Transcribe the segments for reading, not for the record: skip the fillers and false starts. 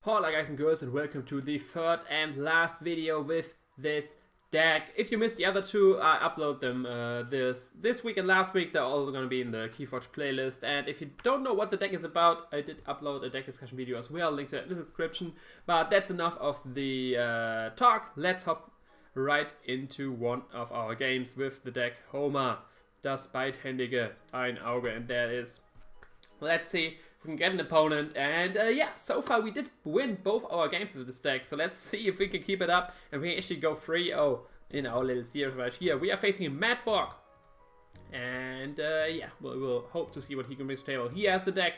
Hola guys and girls, and welcome to the third and last video with this deck. If you missed the other two, I upload them this week and last week. They're all going to be in the Keyforge playlist. And if you don't know what the deck is about, I did upload a deck discussion video as well, link to that in the description. But that's enough of the talk. Let's hop right into one of our games with the deck Homer, das beidhändige Einauge, and there is. Let's see if we can get an opponent, and yeah, so far we did win both our games with this deck, so let's see if we can keep it up and we can actually go 3-0 in our little series right here. We are facing a Madbog, and yeah, we'll hope to see what he can bring to the table. He has the deck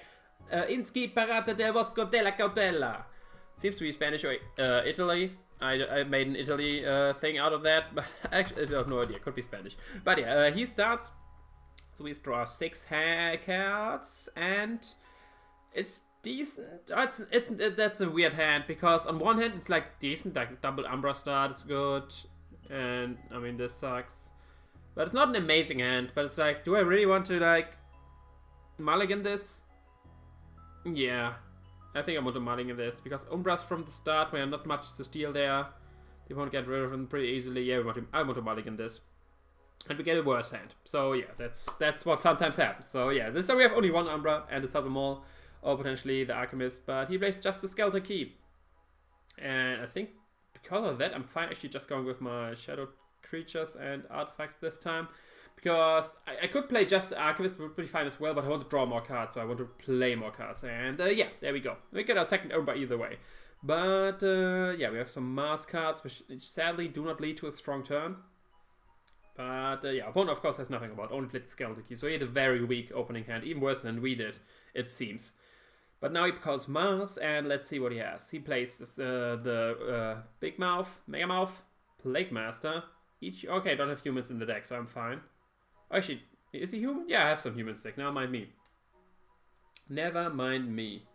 Inski Parata del Bosco della Cautela. Seems to be Spanish or Italy. I made an Italy thing out of that, but actually I have no idea, could be Spanish. But yeah, he starts. So we draw 6 cards, and it's decent. Oh, that's a weird hand, because on one hand it's like decent, like double Umbra start is good, and I mean this sucks. But it's not an amazing hand, but it's like, do I really want to like mulligan this? Yeah, I think I want to mulligan this, because Umbras from the start, we have not much to steal there. They won't get rid of them pretty easily. Yeah, I want to mulligan this. And we get a worse hand. So yeah, that's what sometimes happens. So yeah, this time we have only one Umbra and the Sublimall, or potentially the Alchemist, but he plays just the Skeleton Key. And I think because of that, I'm fine actually just going with my Shadow Creatures and Artifacts this time. Because I could play just the Archivist, would be fine as well, but I want to draw more cards, so I want to play more cards. And yeah, there we go. We get our second Umbra either way. But yeah, we have some Mars cards, which sadly do not lead to a strong turn. But yeah, opponent of course has nothing about, only played the Skeleton Key, so he had a very weak opening hand, even worse than we did, it seems. But now he calls Mars, and let's see what he has. He plays this, the Big Mouth, Mega Mouth, Plague Master. Okay, I don't have humans in the deck, so I'm fine. Actually, is he human? Yeah, I have some humans deck, never mind me. Never mind me.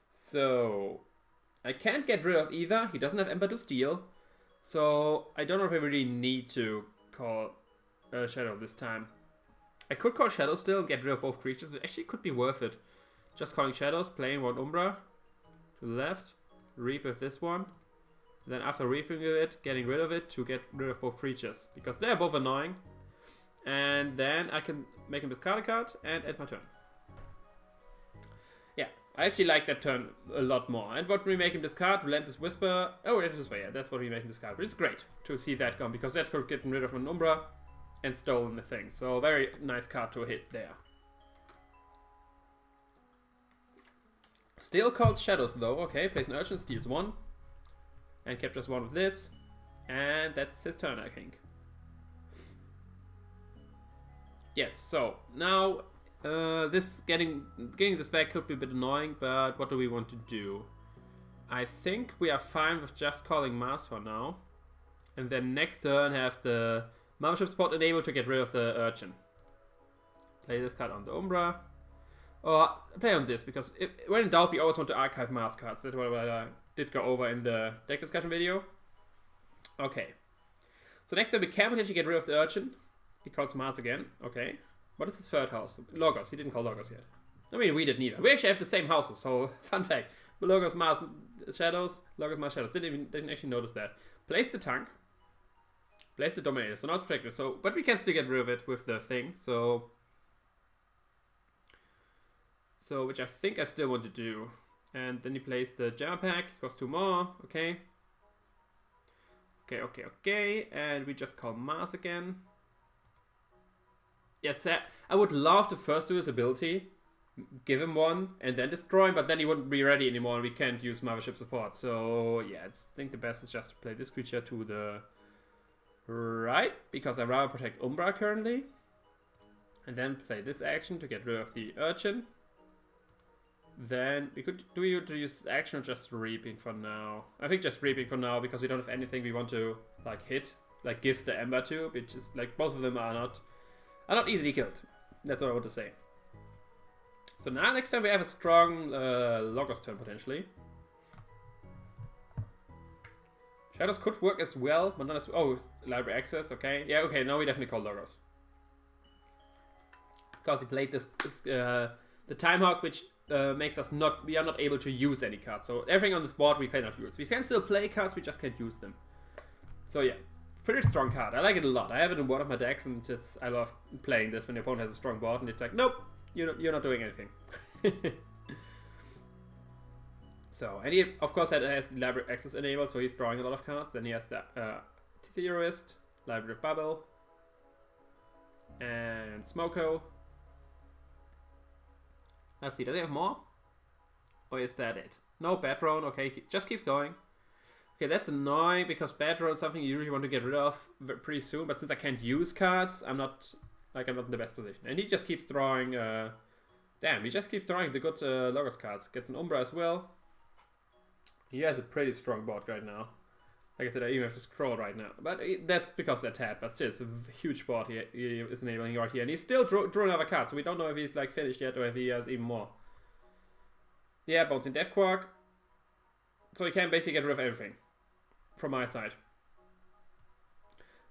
So, I can't get rid of either, he doesn't have Aember to steal. So, I don't know if I really need to call Shadow this time. I could call Shadow still and get rid of both creatures. It actually could be worth it. Just calling Shadows, playing one Umbra to the left, reap with this one. Then after reaping it, getting rid of it to get rid of both creatures, because they're both annoying. And then I can make him discard a card and end my turn. Yeah, I actually like that turn a lot more. And what we make him discard, Relentless Whisper. Oh, Relentless Whisper, yeah, that's what we make him discard. But it's great to see that come, because that could have gotten rid of an Umbra and stolen the thing. So very nice card to hit there. Still calls Shadows though. Okay, plays an Urchin, steals 1. And captures 1 with this. And that's his turn, I think. Yes, so now this getting this back could be a bit annoying, but what do we want to do? I think we are fine with just calling Mars for now. And then next turn have the Mothership spot enabled to get rid of the Urchin. Play this card on the Umbra. Or play on this, because when in doubt we always want to archive Mars cards. That's what I did go over in the deck discussion video. Okay. So next turn we can potentially get rid of the Urchin. He calls Mars again. Okay. What is his third house? Logos. He didn't call Logos yet. I mean, we did neither. We actually have the same houses, so fun fact. Logos, Mars, Shadows. Logos, Mars, Shadows. Didn't actually notice that. Place the tank. Place the Dominator. So not protected. So, but we can still get rid of it with the thing. So which I think I still want to do. And then he plays the Jammer Pack. Costs 2 more. Okay. Okay. And we just call Mars again. Yes, I would love to first do his ability, give him 1, and then destroy him, but then he wouldn't be ready anymore, and we can't use Mothership support. So yeah, I think the best is just to play this creature to the right, because I rather protect Umbra currently. And then play this action to get rid of the Urchin. Then we could use action or just reaping for now. I think just reaping for now, because we don't have anything we want to like hit, like give the Aember to, which is like both of them are not easily killed. That's what I want to say. So now next time we have a strong Logos turn potentially. Shadows could work as well, but not as oh, library access, okay. Yeah, okay, now we definitely call Logos. Because he played this the Time Hawk, which makes us we are not able to use any cards. So everything on this board we cannot use. We can still play cards, we just can't use them. So yeah, pretty strong card. I like it a lot. I have it in one of my decks, and I love playing this when the opponent has a strong board and it's like, nope, you're not doing anything. So, and he of course has the library access enabled, so he's drawing a lot of cards. Then he has the Theorist, Library of Bubble, and Smoko. Let's see, does he have more? Or is that it? No, Batrone, okay, just keeps going. Okay, that's annoying because Batrone is something you usually want to get rid of pretty soon, but since I can't use cards, I'm not in the best position. And he just keeps drawing, he just keeps drawing the good Logos cards. Gets an Umbra as well. He has a pretty strong board right now. Like I said, I even have to scroll right now. But that's because they're tapped, but still, it's a huge board he is enabling right here. And he still drew another card, so we don't know if he's like finished yet or if he has even more. Yeah, bouncing Death Quark. So he can basically get rid of everything from my side.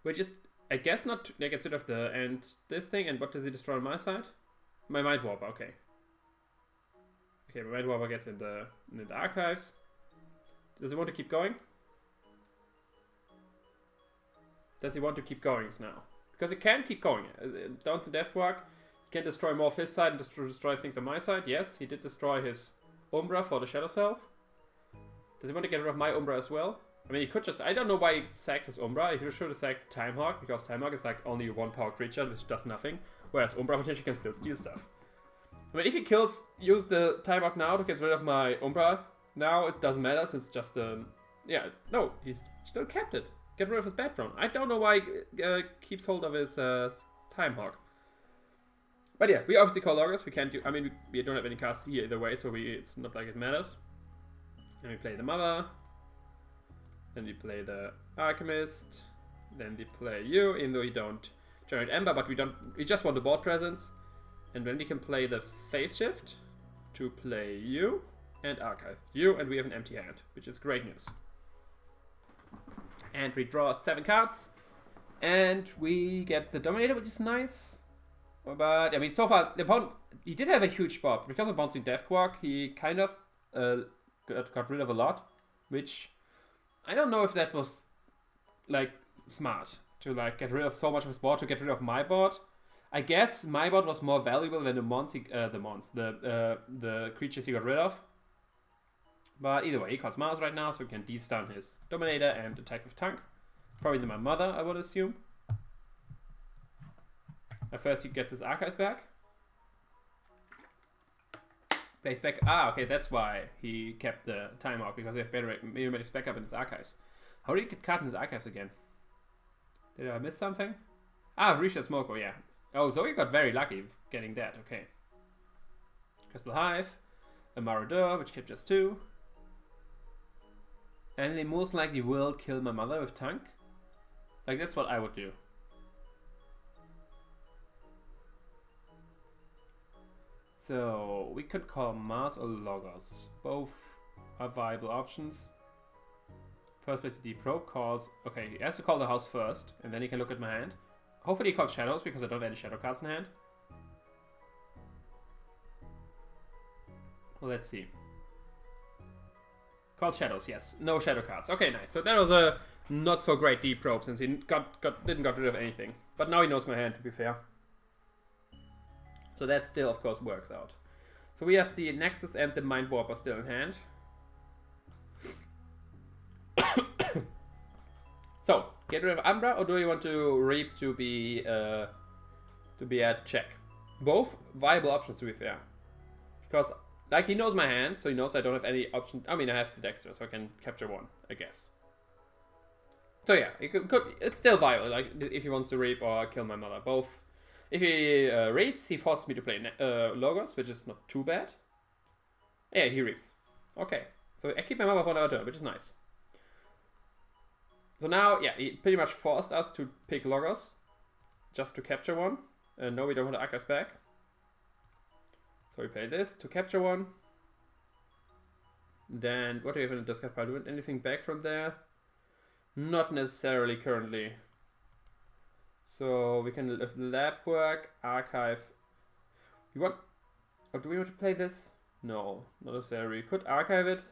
Which is, I guess, not gets rid of this thing. And what does he destroy on my side? My Mind Warper, okay. Okay, my Mind Warper gets in the archives. Does he want to keep going? Does he want to keep going now? Because he can keep going. Down to Death Quark, he can destroy more of his side and destroy things on my side. Yes, he did destroy his Umbra for the Shadow Self. Does he want to get rid of my Umbra as well? I mean, he could just... I don't know why he sacked his Umbra. He should have sacked Time Hawk, because Time Hawk is like only a 1-power creature, which does nothing. Whereas Umbra potentially can still steal stuff. I mean, if he use the Time Hawk now to get rid of my Umbra, now it doesn't matter, since just yeah, no, he's still kept it. Get rid of his Batrone. I don't know why he keeps hold of his Time Hawk. But yeah, we obviously call Logos. We can't do... I mean, we don't have any cards here either way, so it's not like it matters. And we play the Mother. Then we play the Alchemist. Then we play you, even though you don't generate Aember, but we just want the board presence. And then we can play the Phase Shift to play you and archive you, and we have an empty hand, which is great news. And we draw 7 cards, and we get the Dominator, which is nice. But I mean, so far the opponent, he did have a huge spot because of bouncing Death Quark. He kind of got rid of a lot, which I don't know if that was like smart to like get rid of so much of his board to get rid of my board. I guess my board was more valuable than the creatures he got rid of. But either way, he calls Mars right now, so he can de-stun his Dominator and attack with Tank. Probably my Mother, I would assume. At first he gets his Archives back. Plays back. Ah, okay, that's why he kept the Time Hawk, because he has better Mathematics backup in his Archives. How did he get card in his Archives again? Did I miss something? Ah, Richard Smoko, yeah. Oh, so he got very lucky getting that, okay. Crystal Hive, a Marauder, which captures 2. And they most likely will kill my Mother with Tank. Like, that's what I would do. So, we could call Mars or Logos. Both are viable options. First place the Probe calls... Okay, he has to call the house first, and then he can look at my hand. Hopefully he calls Shadows, because I don't have any Shadow cards in hand. Well, let's see. Called Shadows, yes. No Shadow cards. Okay, nice. So that was a not so great deep probe, since he didn't got rid of anything. But now he knows my hand, to be fair. So that still, of course, works out. So we have the Nexus and the Mind Warper still in hand. So, get rid of Umbra, or do you want to Reap to be at check? Both viable options, to be fair. Because, like, he knows my hand, so he knows I don't have any option. I mean, I have the Dexter, so I can capture 1, I guess. So yeah, it's still viable, like, if he wants to Reap or kill my Mother. Both. If he Reaps, he forces me to play Logos, which is not too bad. Yeah, he Reaps. Okay, so I keep my Mother for another turn, which is nice. So now, yeah, he pretty much forced us to pick Logos, just to capture 1. No, we don't want to Archives back. So we play this to capture 1. Then, what do we have in the discard pile? Do we want anything back from there? Not necessarily currently. So we can lift Lab Work, Archive. We want... Or do we want to play this? No, not necessarily. We could archive it.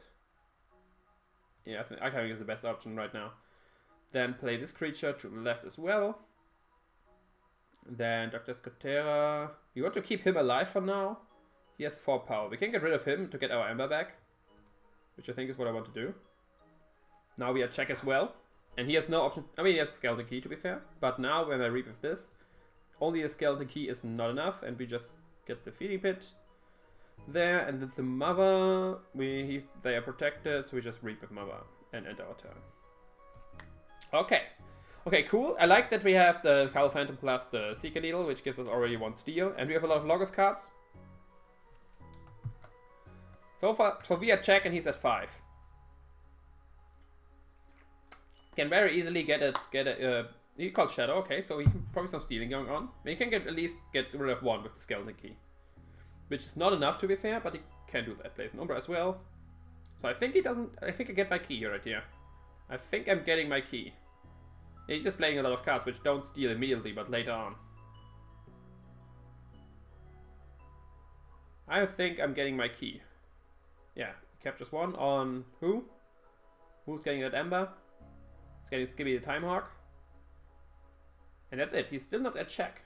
Yeah, I think archiving is the best option right now. Then play this creature to the left as well. Then Dr. Scotera. We want to keep him alive for now. He has 4 power. We can get rid of him to get our Aember back, which I think is what I want to do. Now we are check as well. And he has no option. I mean, he has a skeleton key to be fair. But now when I reap with this, only a skeleton key is not enough. And we just get the feeding pit there. And with the mother, they are protected. So we just reap with mother and end our turn. Okay. Okay, cool. I like that we have the Cowl Phantom plus the Seeker Needle, which gives us already 1 steal. And we have a lot of Logos cards. So far, so we are check and he's at 5. Can very easily get a he called Shadow, okay, so he can probably some stealing going on. He can at least get rid of 1 with the skeleton key. Which is not enough to be fair, but he can do that. Plays an Umbra as well. So I think he doesn't, I think I get my key right here. I think I'm getting my key. Yeah, he's just playing a lot of cards which don't steal immediately, but later on. I think I'm getting my key. Yeah, captures 1 on who? Who's getting that Aember? He's getting Skibby the Time Hawk. And that's it. He's still not at check.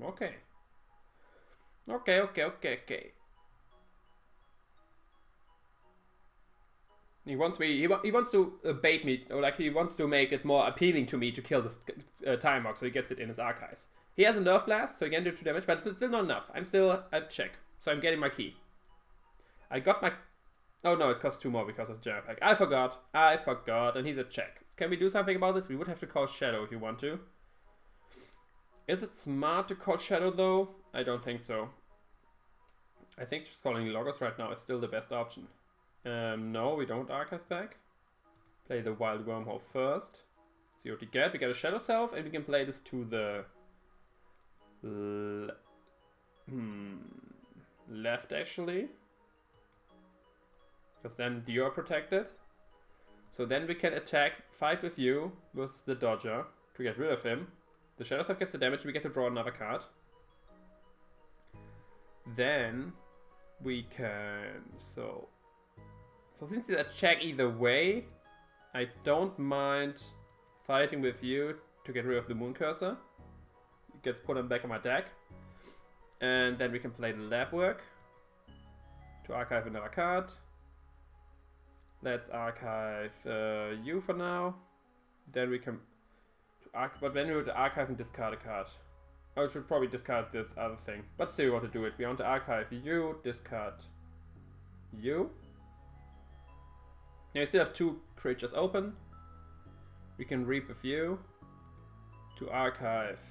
Okay. Okay. He wants me. He wants to bait me, or like he wants to make it more appealing to me to kill this Time Hawk, so he gets it in his archives. He has a nerf blast, so he can do 2 damage, but it's still not enough. I'm still at check, so I'm getting my key. I got my. Oh no, it costs 2 more because of Jam Pack. I forgot, and he's at check. Can we do something about it? We would have to call Shadow if you want to. Is it smart to call Shadow though? I don't think so. I think just calling Logos right now is still the best option. No, we don't Archives back. Play the Wild Wormhole first. See what we get. We get a Shadow Self, and we can play this to the left actually. Because then you are protected. So then we can attack, fight with you with the Dodger to get rid of him. The Shadow Self gets the damage, we get to draw another card. Then we can, so since it's a check either way, I don't mind fighting with you to get rid of the Moon Cursor. It gets put on back on my deck. And then we can play the Lab Work to archive another card. Let's archive you for now. Then we can, but then we would archive and discard a card. I should probably discard this other thing, but still we want to do it. We want to archive you, discard you. Now we still have 2 creatures open. We can reap with you to archive,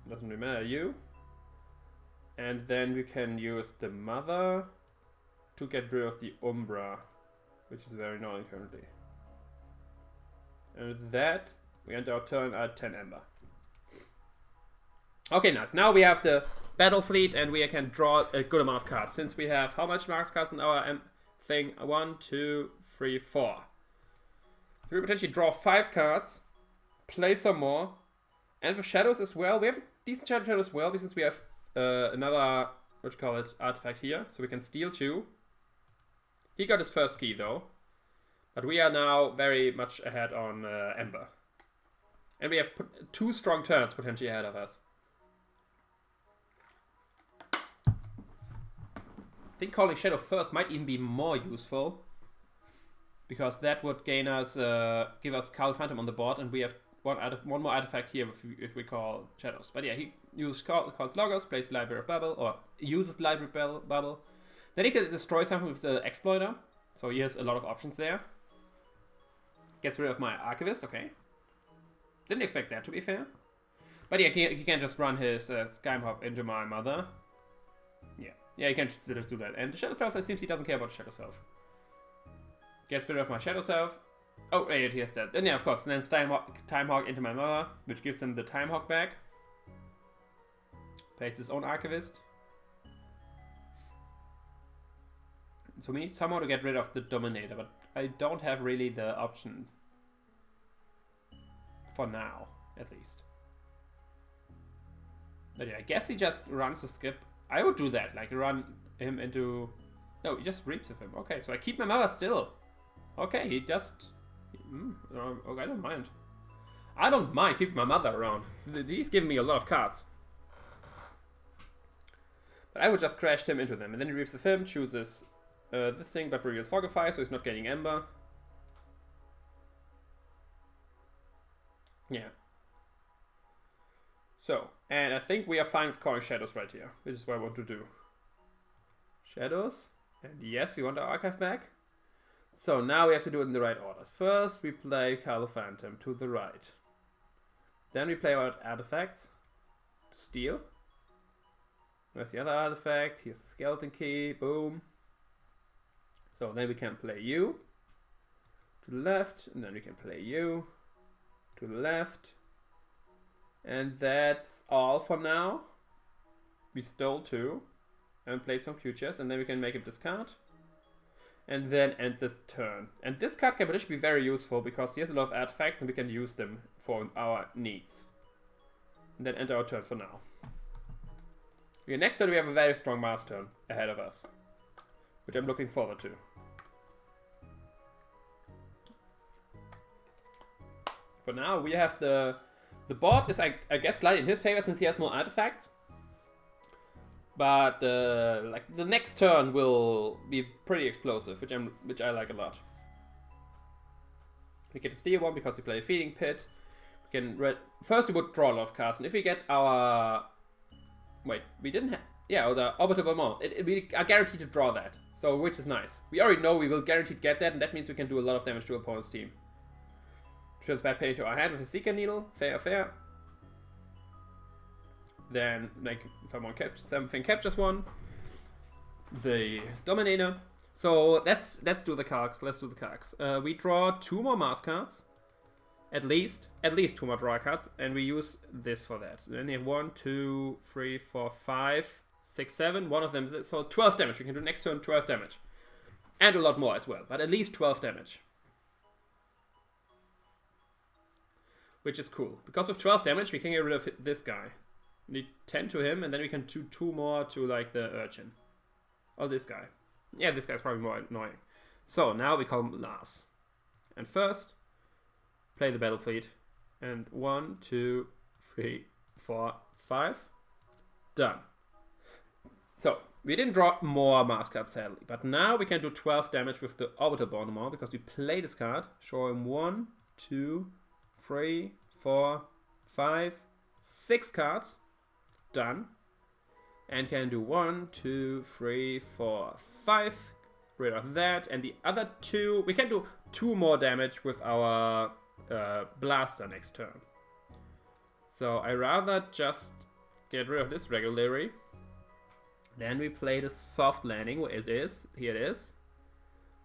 doesn't really matter, you. And then we can use the Mother to get rid of the Umbra, which is very annoying currently. And with that, we end our turn at 10 Aember. Okay, nice. Now we have the Battle Fleet and we can draw a good amount of cards. Since we have how much marks cards in our thing? 1, 2, 3, 4. So we potentially draw 5 cards, play some more, and with Shadows as well. We have a decent Shadow as well, since we have another, what you call it, artifact here. So we can steal 2. He got his first key though. But we are now very much ahead on Aember. And we have 2 strong turns potentially ahead of us. I think calling Shadow first might even be more useful. Because that would gain us, give us Cowl Phantom on the board, and we have one more artifact here if we call Shadows. But yeah, he calls Logos, plays Library of Babel, or uses Library of Babel. Then he can destroy something with the Exploiter, so he has a lot of options there. Gets rid of my Archivist, okay. Didn't expect that, to be fair. But yeah, he can just run his Skymhop into my Mother. Yeah, he can just do that. And the Shadow Self, it seems he doesn't care about Shadow Self. Gets rid of my Shadow Self. Oh, wait, he has that. And yeah, of course, and then Time Hawk into my Mother, which gives him the Time Hawk back. Plays his own Archivist. So we need somehow to get rid of the Dominator, but I don't have really the option. For now, at least. But yeah, I guess he just runs a skip. I would do that, like run him into No, he just reaps with him. Okay, so I keep my mother still. Okay, he just... okay, I don't mind. I don't mind keeping my mother around. He's giving me a lot of cards. But I would just crash him into them. And then he reaps with him, chooses this thing, but reveals Fogify, so he's not getting Aember. Yeah. So, and I think we are fine with calling Shadows right here, which is what I want to do. Shadows. And yes, we want our archive back. So now we have to do it in the right orders. First, we play Carlo Phantom to the right. Then we play our artifacts to steal. Where's the other artifact? Here's the skeleton key. Boom. So then we can play you to the left, and then we can play you to the left. And that's all for now. We stole 2 and played some creatures, and then we can make him discard. And then end this turn. And this card can potentially be very useful because he has a lot of artifacts and we can use them for our needs. And then end our turn for now. Okay, next turn we have a very strong Mars turn ahead of us, which I'm looking forward to. For now we have the board is I guess slightly in his favor since he has more artifacts. But like the next turn will be pretty explosive, which I like a lot. We get to steal one because we play a feeding pit. We can first we would draw a lot of cards, and if we get our we didn't have the orbital bombard, we are guaranteed to draw that, so which is nice. We already know we will guaranteed get that, and that means we can do a lot of damage to opponent's team. Shows bad play to our hand with a Seeker Needle, fair. Then like something captures one. The Dominator. So let's do the cards. We draw 2 more Mars cards. At least 2 more draw cards, and we use this for that. Then we have 1, 2, 3, 4, 5, 6, 7. One of them is so 12 damage. We can do next turn 12 damage. And a lot more as well, but at least 12 damage. Which is cool. Because with 12 damage we can get rid of this guy. We need 10 to him, and then we can do 2 more to like the Urchin. Or this guy. Yeah, this guy's probably more annoying. So now we call him Lars. And first, play the battle fleet. And 1, 2, 3, 4, 5. Done. So, we didn't draw more Mars cards sadly, but now we can do 12 damage with the Orbital Bombardment because we play this card. Show him 1, 2, 3, 4, 5, 6 cards. Done. And can do 1, 2, 3, 4, 5. Rid of that. And the other 2, we can do 2 more damage with our blaster next turn. So I rather just get rid of this regularly. Then we play the soft landing. Where it is. Here it is.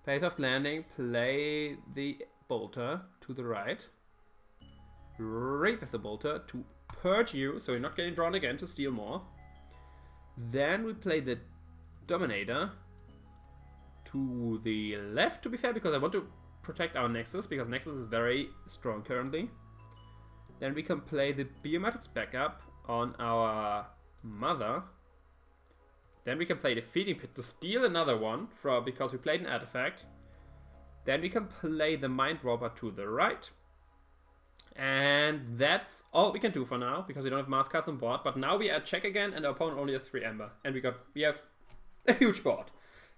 Play soft landing. Play the bolter to the right. Rape with the bolter to purge you, so you're not getting drawn again to steal more. Then we play the Dominator to the left, to be fair, because I want to protect our Nexus, because Nexus is very strong currently. Then we can play the Biometrics backup on our Mother. Then we can play the Feeding Pit to steal another one, because we played an artifact. Then we can play the Mind Robber to the right. And that's all we can do for now, because we don't have Mars cards on board. But now we add check again, and our opponent only has 3 Aember. And we have a huge board.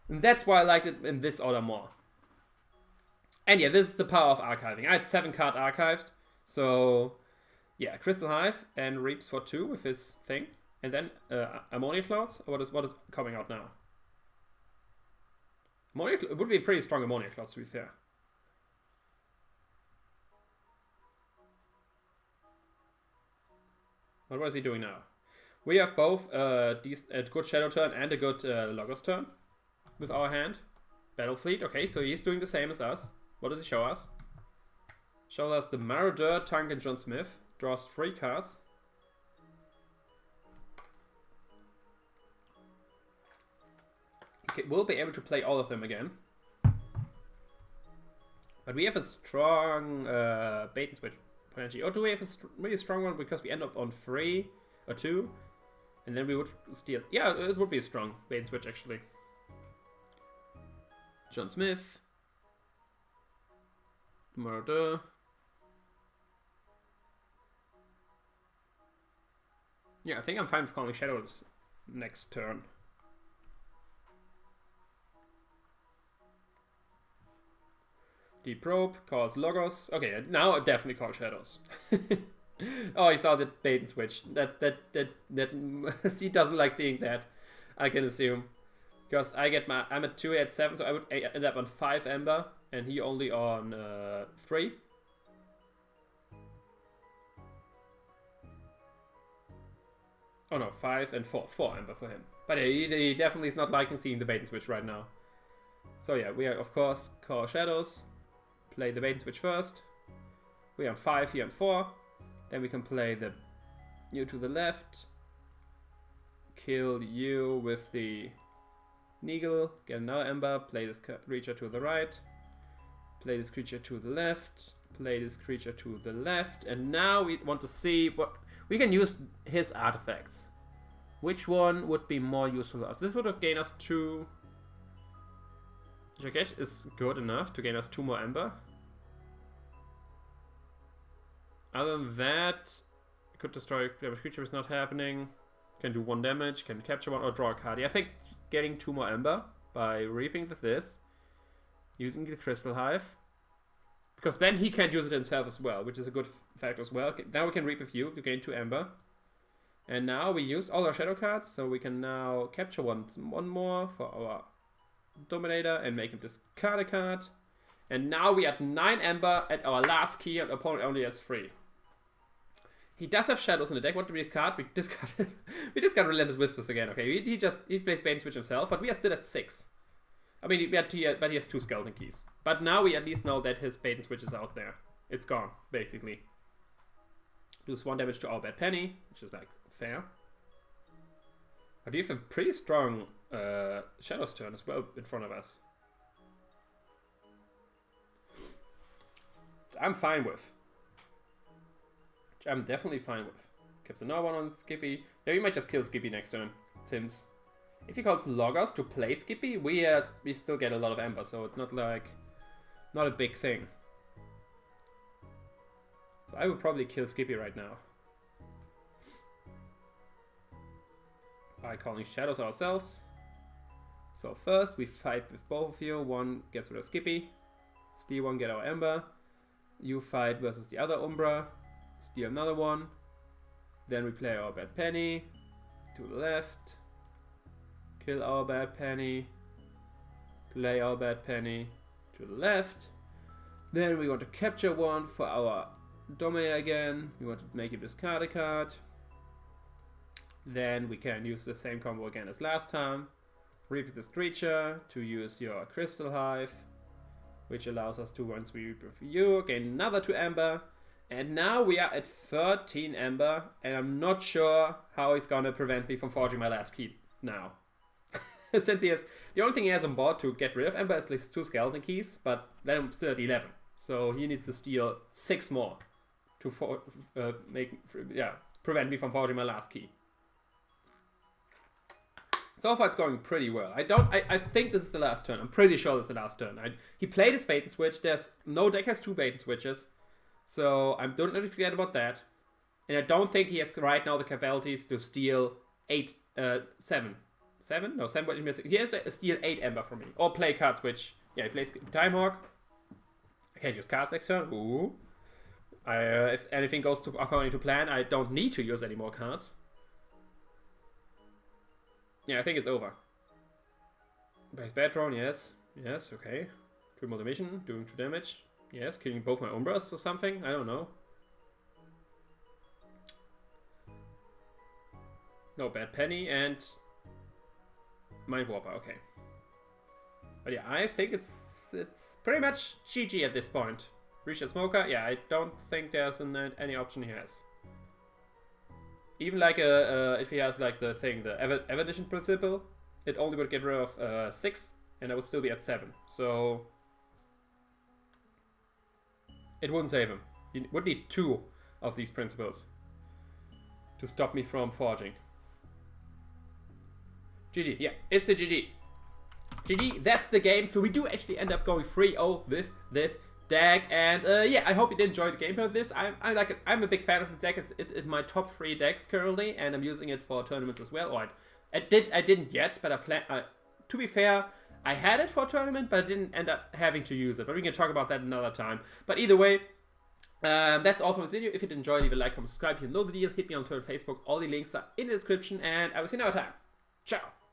And that's why I liked it in this order more. And yeah, this is the power of archiving. I had 7 card archived. So yeah, Crystal Hive and Reaps for 2 with his thing. And then Ammonia Clouds. What is coming out now? It would be a pretty strong Ammonia Clouds, to be fair. What was he doing now? We have both a good Shadow turn and a good Logos turn with our hand. Battle Fleet, okay, so he's doing the same as us. What does he show us? Shows us the Marauder, Tank, and John Smith. Draws 3 cards. Okay, we'll be able to play all of them again. But we have a strong bait and switch. Or do we have a really strong one because we end up on 3 or 2? And then we would steal. Yeah, it would be a strong bait and switch actually. John Smith. Murder. Yeah, I think I'm fine with calling shadows next turn. Deep Probe calls Logos. Okay, now I definitely call shadows. Oh, he saw the bait and switch. That he doesn't like seeing that, I can assume. Because I'm at 2, at 7, so I would end up on 5 Aember, and he only on 3. Oh no, 5 and 4. 4 Aember for him. But he definitely is not liking seeing the bait and switch right now. So yeah, we are of course call shadows. Play the bait and switch first. We are on 5, here on 4. Then we can play the you to the left. Kill you with the Neagle. Get another Aember. Play this creature to the right. Play this creature to the left. Play this creature to the left. And now we want to see what... We can use his artifacts. Which one would be more useful to us? This would gain us 2... Which I guess is good enough to gain us 2 more Aember. Other than that, could destroy damage creature is not happening. Can do 1 damage, can capture 1 or draw a card. Yeah, I think getting 2 more Aember by reaping with this, using the Crystal Hive, because then he can't use it himself as well, which is a good fact as well. Okay, now we can reap with you to gain 2 Aember. And now we used all our shadow cards, so we can now capture one more for our Dominator and make him discard a card. And now we are at 9 Aember at our last key, and opponent only has 3. He does have shadows in the deck. What do we discard? We discard Relentless Whispers again. Okay, he plays Bait and Switch himself, but we are still at 6. I mean, but he has 2 Skeleton Keys. But now we at least know that his Bait and Switch is out there. It's gone, basically. Lose 1 damage to our Bad Penny, which is like fair. But we have a pretty strong Shadows turn as well in front of us. Which I'm fine with. Which I'm definitely fine with. Keeps another one on Skippy. Yeah, we might just kill Skippy next turn, since if he calls Loggers to play Skippy, we still get a lot of Aember, so it's not a big thing. So I would probably kill Skippy right now. By calling Shadows ourselves. So first we fight with both of you. One gets rid of Skippy. Steal one, get our Aember. You fight versus the other Umbra. Steal another one. Then we play our Bad Penny. To the left. Kill our Bad Penny. Play our Bad Penny. To the left. Then we want to capture one for our Dominator again. We want to make him discard a card. Then we can use the same combo again as last time. Repeat this creature to use your Crystal Hive, which allows us to, once we reap with you, gain another 2 Aember. And now we are at 13 Aember, and I'm not sure how he's gonna prevent me from forging my last key now. Since the only thing he has on board to get rid of Aember is like 2 Skeleton Keys, but then I'm still at 11. So he needs to steal 6 more to prevent me from forging my last key. So far it's going pretty well. I think this is the last turn. I'm pretty sure this is the last turn. He played his Bait and Switch. No deck has 2 Bait and Switches. So I don't really forget about that. And I don't think he has right now the capabilities to steal 7. 7? No, 7 but he has to steal 8 Aember from me. Or play card switch. Yeah, he plays Time Hawk. I can't use cards next turn. Ooh. If anything goes according to plan, I don't need to use any more cards. Yeah, I think it's over. Base Batron, yes. Yes, okay. 3 more damage, doing 2 damage. Yes, killing both my Umbras or something. I don't know. No, Bad Penny and Mind Warper, okay. But yeah, I think it's pretty much GG at this point. Richard Smoker, yeah, I don't think there's any option he has. Even like if he has like the Evolution Principle, it only would get rid of 6, and I would still be at 7. So it wouldn't save him. He would need 2 of these principles to stop me from forging. GG, yeah, it's a GG. GG, that's the game. So we do actually end up going 3-0 with this deck, and yeah, I hope you did enjoy the gameplay of this. I like it. I'm a big fan of the deck. It's my top 3 decks currently, and I'm using it for tournaments as well. Or I didn't yet, but I plan. To be fair, I had it for a tournament, but I didn't end up having to use it. But we can talk about that another time. But either way, that's all from this video. If you did enjoy, leave a like, comment, subscribe. You know the deal. Hit me on Twitter, Facebook. All the links are in the description, and I will see you another time. Ciao.